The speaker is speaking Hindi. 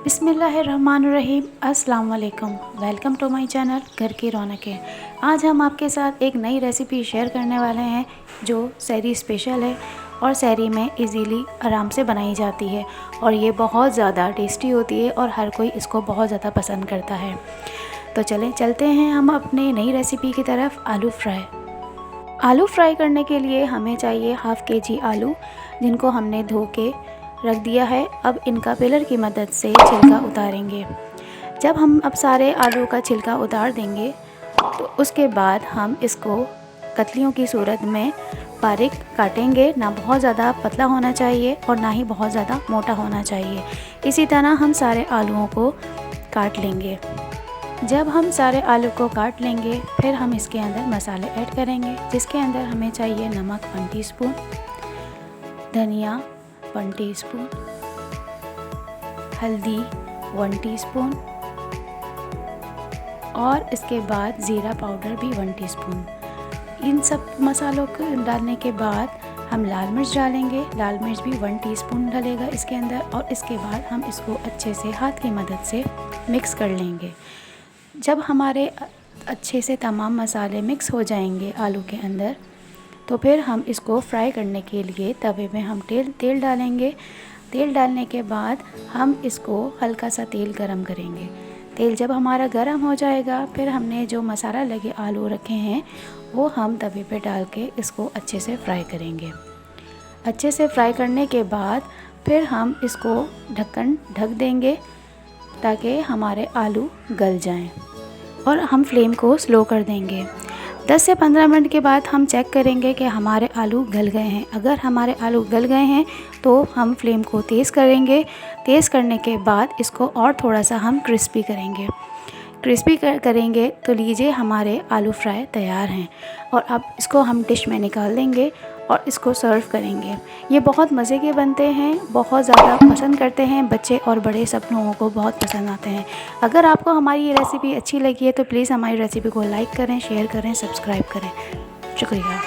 बिस्मिल्लाहिर्रहमानिर्रहीम। अस्सलाम वालेकुम। वेलकम टू माय चैनल घर की रौनकें। आज हम आपके साथ एक नई रेसिपी शेयर करने वाले हैं जो सहरी स्पेशल है और सहरी में इजीली आराम से बनाई जाती है और ये बहुत ज़्यादा टेस्टी होती है और हर कोई इसको बहुत ज़्यादा पसंद करता है। तो चलें चलते हैं हम अपने नई रेसिपी की तरफ। आलू फ्राई। आलू फ्राई करने के लिए हमें चाहिए हाफ़ केजी आलू, जिनको हमने धो के रख दिया है। अब इनका पिलर की मदद से छिलका उतारेंगे। जब हम अब सारे आलू का छिलका उतार देंगे तो उसके बाद हम इसको कतलियों की सूरत में बारीक काटेंगे। ना बहुत ज़्यादा पतला होना चाहिए और ना ही बहुत ज़्यादा मोटा होना चाहिए। इसी तरह हम सारे आलूओं को काट लेंगे। जब हम सारे आलू को काट लेंगे फिर हम इसके अंदर मसाले ऐड करेंगे, जिसके अंदर हमें चाहिए नमक 1 टीस्पून, धनिया 1 टीस्पून, हल्दी 1 टीस्पून और इसके बाद ज़ीरा पाउडर भी 1 टीस्पून। इन सब मसालों को डालने के बाद हम लाल मिर्च डालेंगे। लाल मिर्च भी 1 टीस्पून डलेगा इसके अंदर और इसके बाद हम इसको अच्छे से हाथ की मदद से मिक्स कर लेंगे। जब हमारे अच्छे से तमाम मसाले मिक्स हो जाएंगे आलू के अंदर, तो फिर हम इसको फ्राई करने के लिए तवे में हम तेल डालेंगे। तेल डालने के बाद हम इसको हल्का सा तेल गरम करेंगे। तेल जब हमारा गरम हो जाएगा फिर हमने जो मसाला लगे आलू रखे हैं वो हम तवे पे डाल के इसको अच्छे से फ्राई करेंगे। अच्छे से फ्राई करने के बाद फिर हम इसको ढक देंगे ताकि हमारे आलू गल जाएं और हम फ्लेम को स्लो कर देंगे। 10 से 15 मिनट के बाद हम चेक करेंगे कि हमारे आलू गल गए हैं। अगर हमारे आलू गल गए हैं तो हम फ्लेम को तेज़ करेंगे। तेज़ करने के बाद इसको और थोड़ा सा हम क्रिस्पी करेंगे। करेंगे तो लीजिए हमारे आलू फ्राई तैयार हैं। और अब इसको हम डिश में निकाल देंगे और इसको सर्व करेंगे। ये बहुत मज़े के बनते हैं, बहुत ज़्यादा पसंद करते हैं बच्चे और बड़े, सब लोगों को बहुत पसंद आते हैं। अगर आपको हमारी ये रेसिपी अच्छी लगी है तो प्लीज़ हमारी रेसिपी को लाइक करें, शेयर करें, सब्सक्राइब करें। शुक्रिया।